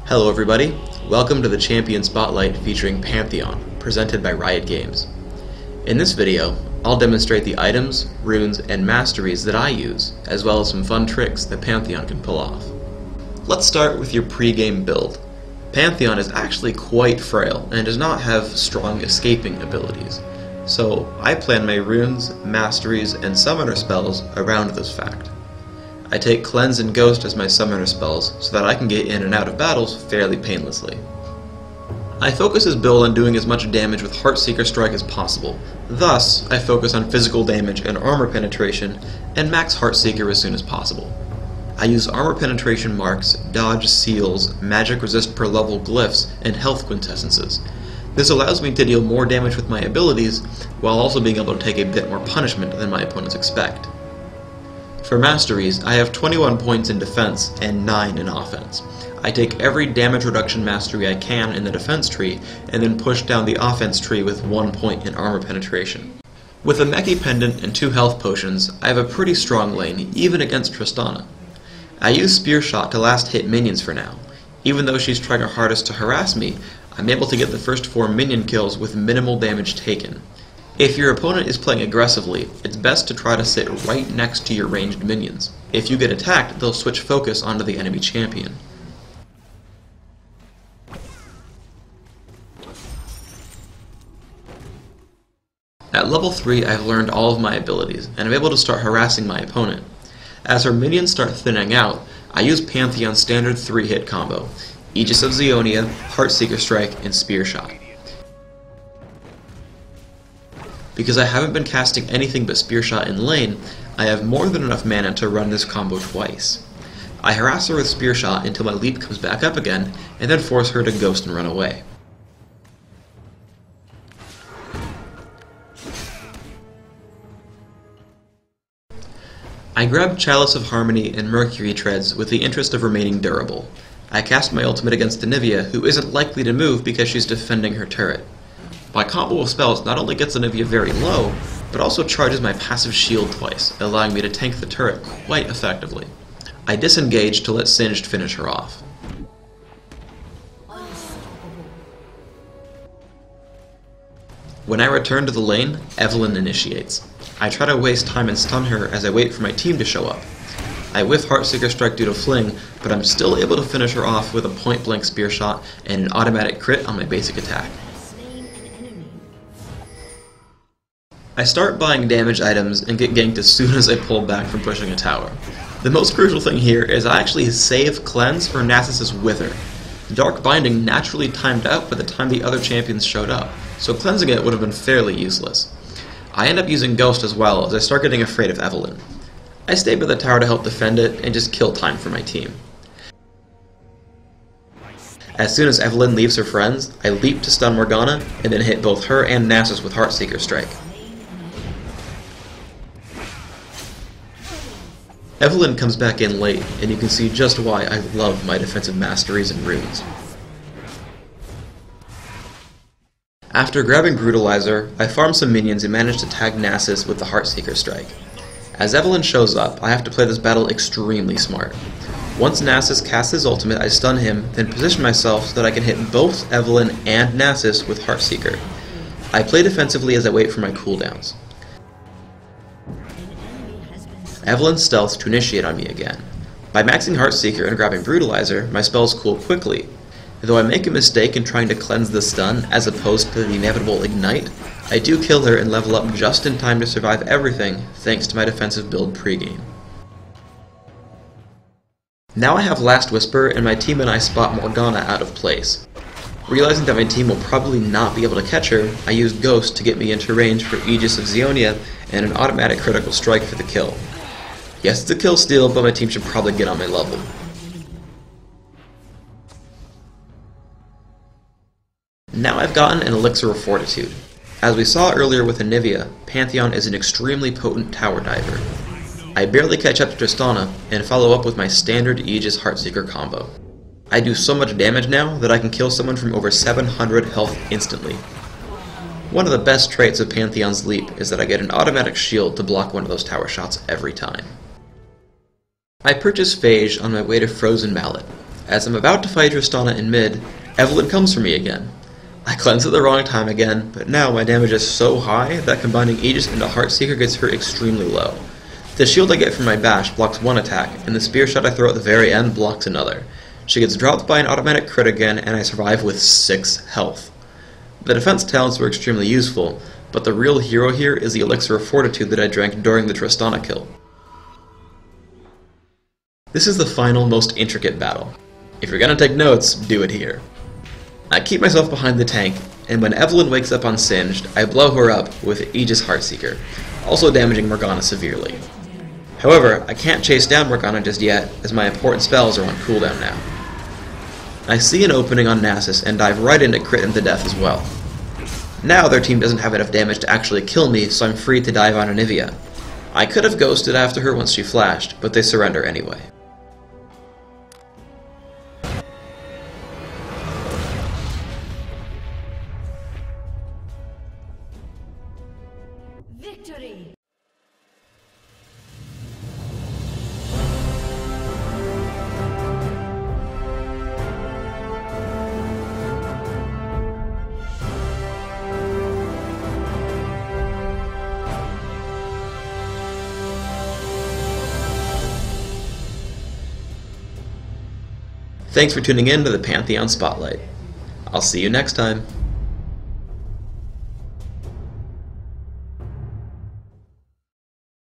Hello everybody, welcome to the Champion Spotlight featuring Pantheon, presented by Riot Games. In this video, I'll demonstrate the items, runes, and masteries that I use, as well as some fun tricks that Pantheon can pull off. Let's start with your pre-game build. Pantheon is actually quite frail and does not have strong escaping abilities, so I plan my runes, masteries, and summoner spells around this fact. I take Cleanse and Ghost as my summoner spells so that I can get in and out of battles fairly painlessly. I focus this build on doing as much damage with Heartseeker Strike as possible, thus I focus on physical damage and armor penetration and max Heartseeker as soon as possible. I use armor penetration marks, dodge seals, magic resist per level glyphs, and health quintessences. This allows me to deal more damage with my abilities while also being able to take a bit more punishment than my opponents expect. For masteries, I have 21 points in defense and 9 in offense. I take every damage reduction mastery I can in the defense tree, and then push down the offense tree with 1 point in armor penetration. With a Meki Pendant and 2 health potions, I have a pretty strong lane, even against Tristana. I use Spear Shot to last hit minions for now. Even though she's trying her hardest to harass me, I'm able to get the first 4 minion kills with minimal damage taken. If your opponent is playing aggressively, it's best to try to sit right next to your ranged minions. If you get attacked, they'll switch focus onto the enemy champion. At level 3, I've learned all of my abilities, and I'm able to start harassing my opponent. As her minions start thinning out, I use Pantheon's standard 3-hit combo: Aegis of Zeonia, Heartseeker Strike, and Spear Shot. Because I haven't been casting anything but Spear Shot in lane, I have more than enough mana to run this combo twice. I harass her with Spear Shot until my leap comes back up again, and then force her to ghost and run away. I grab Chalice of Harmony and Mercury Treads with the interest of remaining durable. I cast my ultimate against Anivia, who isn't likely to move because she's defending her turret. My combo of spells not only gets Anivia very low, but also charges my passive shield twice, allowing me to tank the turret quite effectively. I disengage to let Singed finish her off. When I return to the lane, Evelynn initiates. I try to waste time and stun her as I wait for my team to show up. I whiff Heartseeker Strike due to Fling, but I'm still able to finish her off with a point-blank Spear Shot and an automatic crit on my basic attack. I start buying damage items and get ganked as soon as I pull back from pushing a tower. The most crucial thing here is I actually save Cleanse for Nasus' Wither. Dark Binding naturally timed out by the time the other champions showed up, so cleansing it would have been fairly useless. I end up using Ghost as well as I start getting afraid of Evelynn. I stay by the tower to help defend it and just kill time for my team. As soon as Evelynn leaves her friends, I leap to stun Morgana and then hit both her and Nasus with Heartseeker Strike. Evelynn comes back in late, and you can see just why I love my defensive masteries and runes. After grabbing Brutalizer, I farm some minions and manage to tag Nasus with the Heartseeker Strike. As Evelynn shows up, I have to play this battle extremely smart. Once Nasus casts his ultimate, I stun him, then position myself so that I can hit both Evelynn and Nasus with Heartseeker. I play defensively as I wait for my cooldowns. Evelynn stealths to initiate on me again. By maxing Heartseeker and grabbing Brutalizer, my spells cool quickly. Though I make a mistake in trying to cleanse the stun as opposed to the inevitable ignite, I do kill her and level up just in time to survive everything thanks to my defensive build pregame. Now I have Last Whisper and my team and I spot Morgana out of place. Realizing that my team will probably not be able to catch her, I use Ghost to get me into range for Aegis of Zeonia and an automatic critical strike for the kill. Yes, it's a kill steal, but my team should probably get on my level. Now I've gotten an Elixir of Fortitude. As we saw earlier with Anivia, Pantheon is an extremely potent tower diver. I barely catch up to Tristana, and follow up with my standard Aegis Heartseeker combo. I do so much damage now that I can kill someone from over 700 health instantly. One of the best traits of Pantheon's Leap is that I get an automatic shield to block one of those tower shots every time. I purchased Phage on my way to Frozen Mallet. As I'm about to fight Tristana in mid, Evelyn comes for me again. I cleanse at the wrong time again, but now my damage is so high that combining Aegis into Heartseeker gets her extremely low. The shield I get from my bash blocks one attack, and the spear shot I throw at the very end blocks another. She gets dropped by an automatic crit again, and I survive with 6 health. The defense talents were extremely useful, but the real hero here is the Elixir of Fortitude that I drank during the Tristana kill. This is the final, most intricate battle. If you're gonna take notes, do it here. I keep myself behind the tank, and when Evelyn wakes up on Singed, I blow her up with Aegis Heartseeker, also damaging Morgana severely. However, I can't chase down Morgana just yet, as my important spells are on cooldown now. I see an opening on Nasus and dive right into crit him to death as well. Now their team doesn't have enough damage to actually kill me, so I'm free to dive on Anivia. I could have ghosted after her once she flashed, but they surrender anyway. Victory! Thanks for tuning in to the Pantheon Spotlight. I'll see you next time.